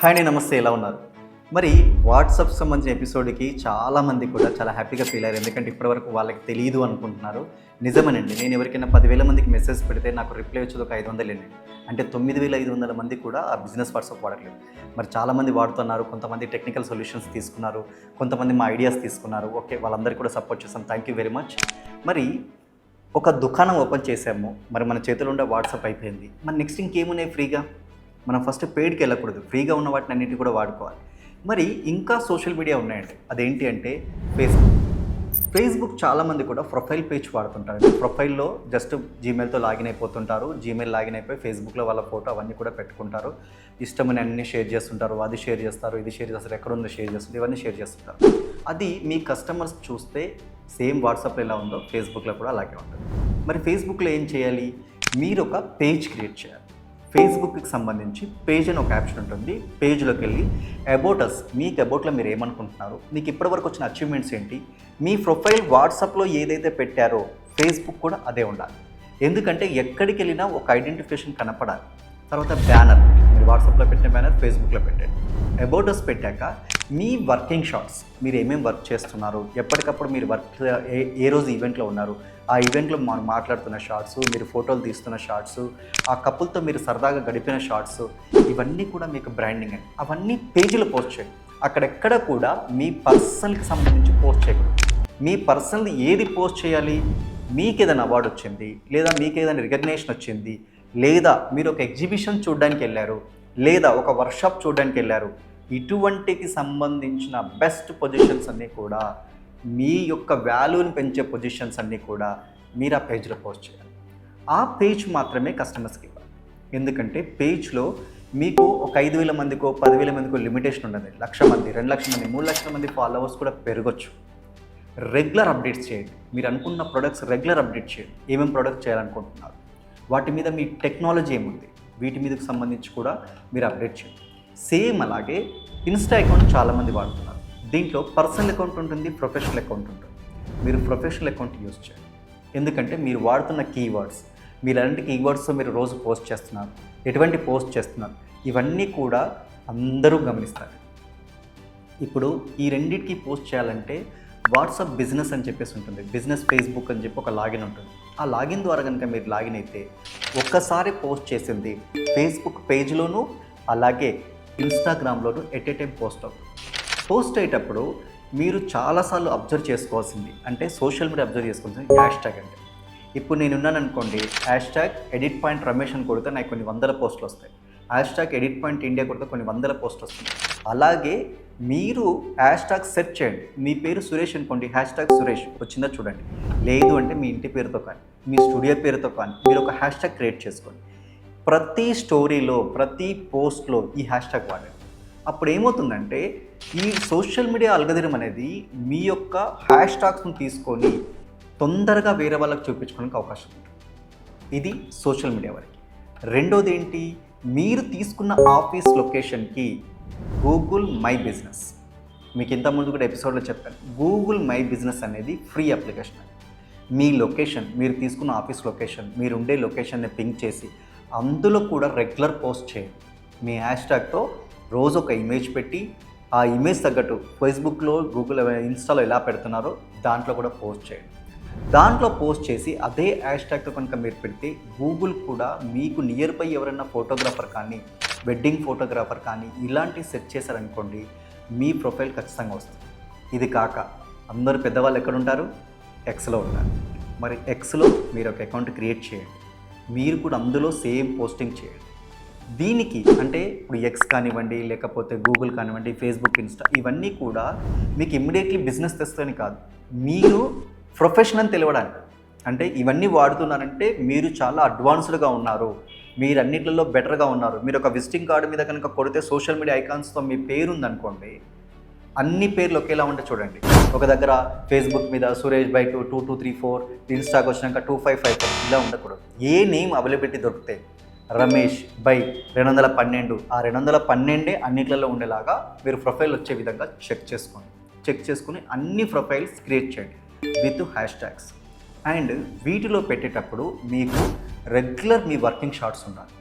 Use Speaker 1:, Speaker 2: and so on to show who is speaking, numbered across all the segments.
Speaker 1: Hi అండి, నమస్తే. ఎలా ఉన్నారు? మరి వాట్సాప్ సంబంధించిన ఎపిసోడ్కి చాలామంది కూడా చాలా హ్యాపీగా ఫీల్ అయ్యారు. ఎందుకంటే ఇప్పటివరకు వాళ్ళకి తెలియదు అనుకుంటున్నారు. నిజమేనండి. నేను ఎవరికైనా 10,000 మందికి మెసేజ్ పెడితే నాకు రిప్లై వచ్చేది ఒక 500 అండి. అంటే 9,500 మంది కూడా ఆ బిజినెస్ వాట్సాప్ వాడట్లేదు. మరి చాలామంది వాడుతున్నారు. కొంతమంది టెక్నికల్ సొల్యూషన్స్ తీసుకున్నారు, కొంతమంది మా ఐడియాస్ తీసుకున్నారు. ఓకే, వాళ్ళందరికీ కూడా సపోర్ట్ చేస్తాం. Thank you very much. మరి ఒక దుకాణం ఓపెన్ చేసాము. మరి మన చేతిలో ఉండే వాట్సాప్ అయిపోయింది. మరి నెక్స్ట్ ఇంకేమున్నాయి ఫ్రీగా? మనం ఫస్ట్ పెయిడ్కి వెళ్ళకూడదు. ఫ్రీగా ఉన్న వాటిని అన్నింటినీ కూడా వాడుకోవాలి. మరి ఇంకా సోషల్ మీడియా ఉన్నాయండి. అదేంటి అంటే ఫేస్బుక్ చాలామంది కూడా ప్రొఫైల్ పేజ్ వాడుతుంటారు. ప్రొఫైల్లో జస్ట్ జీమెయిల్తో లాగిన్ అయిపోతుంటారు. జీమెయిల్ లాగిన్ అయిపోయి ఫేస్బుక్లో వాళ్ళ ఫోటో అవన్నీ కూడా పెట్టుకుంటారు. ఇష్టమని అన్నీ షేర్ చేస్తుంటారు. అది షేర్ చేస్తారు, ఇది షేర్ చేస్తారు, ఎక్కడుందో షేర్ చేస్తారు, ఇవన్నీ షేర్ చేస్తుంటారు. అది మీ కస్టమర్స్ చూస్తే సేమ్ వాట్సాప్లో ఎలా ఉందో ఫేస్బుక్లో కూడా అలాగే ఉంటుంది. మరి ఫేస్బుక్లో ఏం చేయాలి? మీరు ఒక పేజ్ క్రియేట్ చేయాలి. ఫేస్బుక్కి సంబంధించి పేజ్ అని ఒక ఆప్షన్ ఉంటుంది. పేజ్లోకి వెళ్ళి అబౌట్ అస్, మీకు అబౌట్లో మీరు ఏమనుకుంటున్నారు, మీకు ఇప్పటివరకు వచ్చిన అచీవ్మెంట్స్ ఏంటి, మీ ప్రొఫైల్ వాట్సాప్లో ఏదైతే పెట్టారో ఫేస్బుక్ కూడా అదే ఉండాలి. ఎందుకంటే ఎక్కడికి వెళ్ళినా ఒక ఐడెంటిఫికేషన్ కనపడాలి. తర్వాత బ్యానర్, మీరు వాట్సాప్లో పెట్టిన బ్యానర్ ఫేస్బుక్లో పెట్టండి. అబౌట్ అస్ పెట్టాక మీ వర్కింగ్ షాట్స్, మీరు ఏమేమి వర్క్ చేస్తున్నారు, ఎప్పటికప్పుడు మీరు వర్క్ ఏ రోజు ఈవెంట్లో ఉన్నారు, ఆ ఈవెంట్లో మనం మాట్లాడుతున్న షార్ట్స్, మీరు ఫోటోలు తీస్తున్న షార్ట్స్, ఆ కపుల్తో మీరు సరదాగా గడిపిన షార్ట్స్, ఇవన్నీ కూడా మీకు బ్రాండింగ్ అండి. అవన్నీ పేజీలో పోస్ట్ చేయండి. అక్కడెక్కడ కూడా మీ పర్సనల్కి సంబంధించి పోస్ట్ చేయకూడదు. మీ పర్సనల్ ఏది పోస్ట్ చేయాలి? మీకు ఏదైనా అవార్డు వచ్చింది, లేదా మీకు ఏదైనా రికగ్నేషన్ వచ్చింది, లేదా మీరు ఒక ఎగ్జిబిషన్ చూడడానికి వెళ్ళారు, లేదా ఒక వర్క్షాప్ చూడడానికి వెళ్ళారు, ఇటువంటికి సంబంధించిన బెస్ట్ పొజిషన్స్ అన్నీ కూడా, మీ యొక్క వాల్యూని పెంచే పొజిషన్స్ అన్నీ కూడా మీరు ఆ పేజ్లో పోస్ట్ చేయాలి. ఆ పేజ్ మాత్రమే కస్టమర్స్కి ఇవ్వాలి. ఎందుకంటే పేజ్లో మీకు ఒక 5,000 మందికో 10,000 మందికో లిమిటేషన్ ఉండదు. 1,00,000 మంది, 2,00,000 మంది, 3,00,000 మంది ఫాలోవర్స్ కూడా పెరగచ్చు. రెగ్యులర్ అప్డేట్స్ చేయండి. మీరు అనుకున్న ప్రొడక్ట్స్ రెగ్యులర్ అప్డేట్ చేయండి. ఏమేమి ప్రొడక్ట్స్ చేయాలనుకుంటున్నారు, వాటి మీద మీ టెక్నాలజీ ఏముంది, వీటి మీదకి సంబంధించి కూడా మీరు అప్డేట్ చేయండి. సేమ్ అలాగే ఇన్స్టా అకౌంట్ చాలామంది వాడుతున్నారు. దీంట్లో పర్సనల్ అకౌంట్ ఉంటుంది, ప్రొఫెషనల్ అకౌంట్ ఉంటుంది. మీరు ప్రొఫెషనల్ అకౌంట్ యూజ్ చేయండి. ఎందుకంటే మీరు వాడుతున్న కీవర్డ్స్, మీరు ఎలాంటి కీవర్డ్స్తో మీరు రోజు పోస్ట్ చేస్తున్నారు, ఎటువంటి పోస్ట్ చేస్తున్నారు, ఇవన్నీ కూడా అందరూ గమనిస్తారు. ఇప్పుడు ఈ రెండింటికి పోస్ట్ చేయాలంటే వాట్సాప్ బిజినెస్ అని చెప్పేసి ఉంటుంది. బిజినెస్ ఫేస్బుక్ అని చెప్పి ఒక లాగిన్ ఉంటుంది. ఆ లాగిన్ ద్వారా కనుక మీరు లాగిన్ అయితే ఒక్కసారి పోస్ట్ చేసింది ఫేస్బుక్ పేజ్లోనూ అలాగే ఇన్స్టాగ్రామ్లోనూ ఎట్ ఏ టైం పోస్ట్ అయ్యేటప్పుడు మీరు చాలాసార్లు అబ్జర్వ్ చేసుకోవాల్సింది, అంటే సోషల్ మీడియా అబ్జర్వ్ చేసుకోవాల్సింది హ్యాష్ ట్యాగ్. అంటే ఇప్పుడు నేనున్నాను అనుకోండి, hash tag edit point Ramesh అని కొడితే నాకు కొన్ని వందల పోస్టులు వస్తాయి. Hash tag edit point India కొడితే కొన్ని వందల పోస్టులు వస్తాయి. అలాగే మీరు హ్యాష్ ట్యాగ్ సెర్చ్ చేయండి. మీ పేరు సురేష్ అనుకోండి, హ్యాష్ ట్యాగ్ సురేష్ వచ్చిందా చూడండి. లేదు అంటే మీ ఇంటి పేరుతో కానీ మీ స్టూడియో పేరుతో కానీ మీరు ఒక హ్యాష్ ట్యాగ్ క్రియేట్ చేసుకోండి. ప్రతి స్టోరీలో ప్రతి పోస్ట్లో ఈ హ్యాష్ ట్యాగ్ వాడండి. అప్పుడు ఏమవుతుందంటే ఈ సోషల్ మీడియా అల్గోరిథం అనేది మీ యొక్క హ్యాష్ ట్యాగ్స్ని తీసుకొని తొందరగా వేరే వాళ్ళకి చూపించుకోవడానికి అవకాశం ఉంటుంది. ఇది సోషల్ మీడియా వరకు. రెండోది ఏంటి, మీరు తీసుకున్న ఆఫీస్ లొకేషన్కి గూగుల్ మై బిజినెస్, మీకు ఇంతకుముందు కూడా ఎపిసోడ్లో చెప్పాను, గూగుల్ మై బిజినెస్ అనేది ఫ్రీ అప్లికేషన్. మీ లొకేషన్, మీరు తీసుకున్న ఆఫీస్ లొకేషన్, మీరు ఉండే లొకేషన్ని పింక్ చేసి అందులో కూడా రెగ్యులర్ పోస్ట్ చేయండి. మీ హ్యాష్ ట్యాగ్తో రోజు ఒక ఇమేజ్ పెట్టి ఆ ఇమేజ్ తగ్గట్టు ఫేస్బుక్లో, గూగుల్, ఇన్స్టాలో ఎలా పెడుతున్నారో దాంట్లో కూడా పోస్ట్ చేయండి. దాంట్లో పోస్ట్ చేసి అదే హ్యాష్ ట్యాగ్తో కనుక మీరు పెడితే గూగుల్ కూడా మీకు నియర్ బై ఎవరైనా ఫోటోగ్రాఫర్ కానీ, వెడ్డింగ్ ఫోటోగ్రాఫర్ కానీ ఇలాంటివి సెట్ చేశారనుకోండి, మీ ప్రొఫైల్ ఖచ్చితంగా వస్తుంది. ఇది కాక అందరూ పెద్దవాళ్ళు ఎక్కడ ఉంటారు? ఎక్స్లో ఉంటారు. మరి ఎక్స్లో మీరు ఒక అకౌంట్ క్రియేట్ చేయండి. మీరు కూడా అందులో సేమ్ పోస్టింగ్ చేయండి. దీనికి అంటే ఇప్పుడు ఎక్స్ కానివ్వండి, లేకపోతే గూగుల్ కానివ్వండి, ఫేస్బుక్, ఇన్స్టా, ఇవన్నీ కూడా మీకు ఇమ్మీడియట్లీ బిజినెస్ తెస్తుందని కాదు, మీరు ప్రొఫెషనల్ తెలియడానికి. అంటే ఇవన్నీ వాడుతున్నారంటే మీరు చాలా అడ్వాన్స్డ్గా ఉన్నారు, మీరు అన్నింటిలో బెటర్గా ఉన్నారు. మీరు ఒక విజిటింగ్ కార్డు మీద కనుక కొడితే సోషల్ మీడియా ఐకాన్స్తో మీ పేరు ఉందనుకోండి, అన్ని పేర్లు ఒకేలా ఉంటే చూడండి. ఒక దగ్గర ఫేస్బుక్ మీద సురేష్ బై 2234, ఇన్స్టాకి వచ్చినాక 2554 ఇలా ఉండకూడదు. ఏ నేమ్ అవైలబిలిటీ దొరికితే రమేష్ బై 212, ఆ 212 అన్నిట్లలో ఉండేలాగా మీరు ప్రొఫైల్ వచ్చే విధంగా చెక్ చేసుకొని అన్ని ప్రొఫైల్స్ క్రియేట్ చేయండి విత్ హ్యాష్ ట్యాగ్స్. అండ్ వీటిలో పెట్టేటప్పుడు మీకు రెగ్యులర్ మీ వర్కింగ్ షాట్స్ ఉండాలి.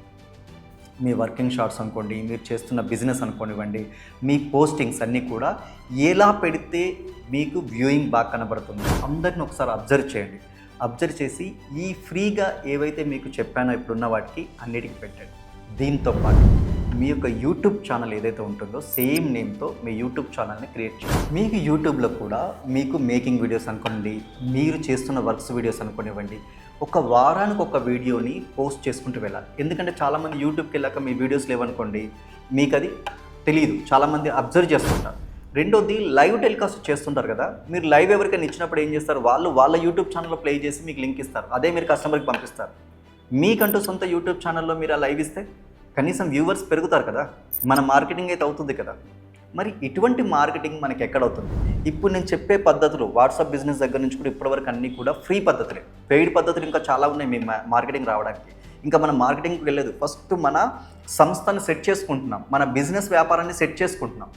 Speaker 1: మీ వర్కింగ్ షార్ట్స్ అనుకోండి, మీరు చేస్తున్న బిజినెస్ అనుకోనివ్వండి, మీ పోస్టింగ్స్ అన్నీ కూడా ఎలా పెడితే మీకు వ్యూయింగ్ బాగా కనబడుతుంది అందరిని ఒకసారి అబ్జర్వ్ చేయండి. అబ్జర్వ్ చేసి ఈ ఫ్రీగా ఏవైతే మీకు చెప్పానో ఇప్పుడున్న వాటికి అన్నిటికీ పెట్టండి. దీంతో పాటు మీ యొక్క యూట్యూబ్ ఛానల్ ఏదైతే ఉంటుందో సేమ్ నేమ్తో మీ యూట్యూబ్ ఛానల్ని క్రియేట్ చేయండి. మీకు యూట్యూబ్లో కూడా మీకు మేకింగ్ వీడియోస్ అనుకోండి, మీరు చేస్తున్న వర్క్స్ వీడియోస్ అనుకోనివ్వండి, ఒక వారానికి ఒక వీడియోని పోస్ట్ చేసుకుంటూ వెళ్ళాలి. ఎందుకంటే చాలామంది యూట్యూబ్కి వెళ్ళాక మీ వీడియోస్ లేవనుకోండి, మీకు అది తెలియదు, చాలామంది అబ్జర్వ్ చేస్తుంటారు. రెండోది లైవ్ టెలికాస్ట్ చేస్తుంటారు కదా, మీరు లైవ్ ఎవరికైనా ఇచ్చినప్పుడు ఏం చేస్తారు, వాళ్ళు వాళ్ళ యూట్యూబ్ ఛానల్లో ప్లే చేసి మీకు లింక్ ఇస్తారు, అదే మీరు కస్టమర్కి పంపిస్తారు. మీకంటూ సొంత యూట్యూబ్ ఛానల్లో మీరు ఆ లైవ్ ఇస్తే కనీసం వ్యూవర్స్ పెరుగుతారు కదా, మన మార్కెటింగ్ అయితే అవుతుంది కదా. మరి ఇటువంటి మార్కెటింగ్ మనకి ఎక్కడవుతుంది? ఇప్పుడు నేను చెప్పే పద్ధతులు వాట్సాప్ బిజినెస్ దగ్గర నుంచి కూడా ఇప్పటివరకు అన్నీ కూడా ఫ్రీ పద్ధతులే. పెయిడ్ పద్ధతులు ఇంకా చాలా ఉన్నాయి మీ మార్కెటింగ్ రావడానికి. ఇంకా మనం మార్కెటింగ్కి వెళ్ళలేదు, ఫస్ట్ మన సంస్థను సెట్ చేసుకుంటున్నాం, మన బిజినెస్ వ్యాపారాన్ని సెట్ చేసుకుంటున్నాం.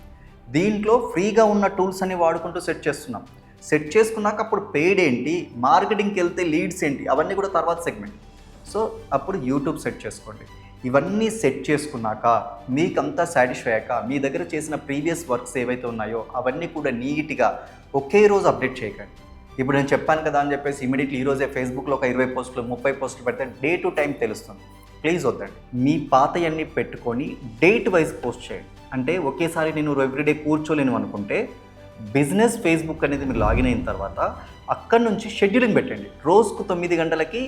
Speaker 1: దీంట్లో ఫ్రీగా ఉన్న టూల్స్ అన్ని వాడుకుంటూ సెట్ చేస్తున్నాం. సెట్ చేసుకున్నాక అప్పుడు పెయిడ్ ఏంటి, మార్కెటింగ్కి వెళ్తే లీడ్స్ ఏంటి, అవన్నీ కూడా తర్వాత సెగ్మెంట్. సో అప్పుడు యూట్యూబ్ సెట్ చేసుకోండి. ఇవన్నీ సెట్ చేసుకున్నాక మీకంతా సాటిస్ఫై అయ్యాక మీ దగ్గర చేసిన ప్రీవియస్ వర్క్స్ ఏవైతే ఉన్నాయో అవన్నీ కూడా నీట్గా ఒకే రోజు అప్డేట్ చేయకండి. ఇప్పుడు నేను చెప్పాను కదా అని చెప్పేసి ఇమీడియట్లీ ఈరోజే ఫేస్బుక్లో ఒక 20 పోస్టులు 30 పోస్టులు పెడితే డే టు టైం తెలుస్తుంది. ప్లీజ్ వద్దండి, మీ పాతయన్నీ పెట్టుకొని డేట్ వైజ్ పోస్ట్ చేయండి. అంటే ఒకేసారి నేను ఎవ్రీడే కూర్చోలేను అనుకుంటే బిజినెస్ ఫేస్బుక్ అనేది మీరు లాగిన్ అయిన తర్వాత అక్కడి నుంచి షెడ్యూలింగ్ పెట్టండి. రోజుకు 9 గంటలకి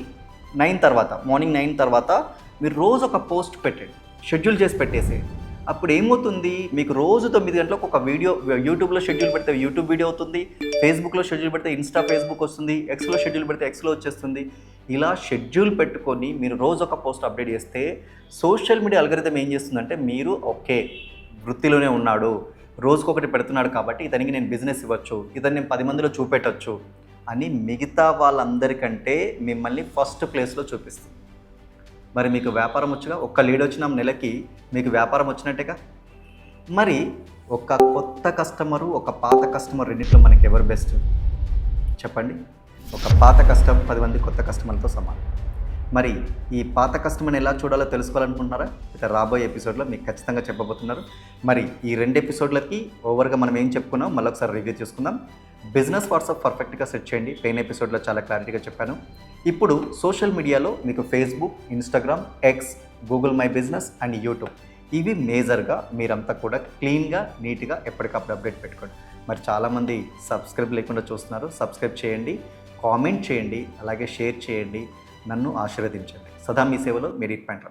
Speaker 1: 9 తర్వాత, మార్నింగ్ 9 తర్వాత మీరు రోజు ఒక పోస్ట్ పెట్టండి, షెడ్యూల్ చేసి పెట్టేసి. అప్పుడు ఏమవుతుంది, మీకు రోజు 9 గంటలకు ఒక వీడియో యూట్యూబ్లో షెడ్యూల్ పెడితే యూట్యూబ్ వీడియో అవుతుంది, ఫేస్బుక్లో షెడ్యూల్ పెడితే ఇన్స్టా ఫేస్బుక్ వస్తుంది, ఎక్స్లో షెడ్యూల్ పెడితే ఎక్స్లో వచ్చేస్తుంది. ఇలా షెడ్యూల్ పెట్టుకొని మీరు రోజు ఒక పోస్ట్ అప్డేట్ చేస్తే సోషల్ మీడియా అల్గరిథం ఏం చేస్తుందంటే, మీరు ఓకే వృత్తిలోనే ఉన్నాడు, రోజుకొకటి పెడుతున్నాడు కాబట్టి ఇతనికి నేను బిజినెస్ ఇవ్వచ్చు, ఇతన్ని నేను 10 మందిలో చూపెట్టచ్చు అని మిగతా వాళ్ళందరికంటే మిమ్మల్ని ఫస్ట్ ప్లేస్లో చూపిస్తుంది. మరి మీకు వ్యాపారం వచ్చుగా, ఒక్క లీడ్ వచ్చిన నెలకి మీకు వ్యాపారం వచ్చినట్టేగా. మరి ఒక కొత్త కస్టమరు ఒక పాత కస్టమర్ రెండింటిలో మనకి ఎవరు బెస్ట్ చెప్పండి? ఒక పాత కస్టమర్ 10 మంది కొత్త కస్టమర్లతో సమానం. మరి ఈ పాత కస్టమర్ని ఎలా చూడాలో తెలుసుకోవాలనుకుంటున్నారా? ఇక రాబోయే ఎపిసోడ్లో మీకు ఖచ్చితంగా చెప్పబోతున్నారు. మరి ఈ 2 ఎపిసోడ్లకి ఓవర్గా మనం ఏం చెప్పుకున్నాం మళ్ళీ ఒకసారి రివ్యూ చేసుకుందాం. బిజినెస్ వాట్సాప్ పర్ఫెక్ట్గా సెట్ చేయండి, పెయిన్ ఎపిసోడ్లో చాలా క్లారిటీగా చెప్పాను. ఇప్పుడు సోషల్ మీడియాలో మీకు Facebook, Instagram, X, Google my business and YouTube, ఇవి మేజర్గా మీరంతా కూడా క్లీన్గా నీట్గా ఎప్పటికప్పుడు అప్డేట్ పెట్టుకోండి. మరి చాలామంది సబ్స్క్రైబ్ లేకుండా చూస్తున్నారు, సబ్స్క్రైబ్ చేయండి, కామెంట్ చేయండి, అలాగే షేర్ చేయండి, నన్ను ఆశీర్వదించండి. సదా మీ సేవలో మీరు ఇట్ పాయింట్.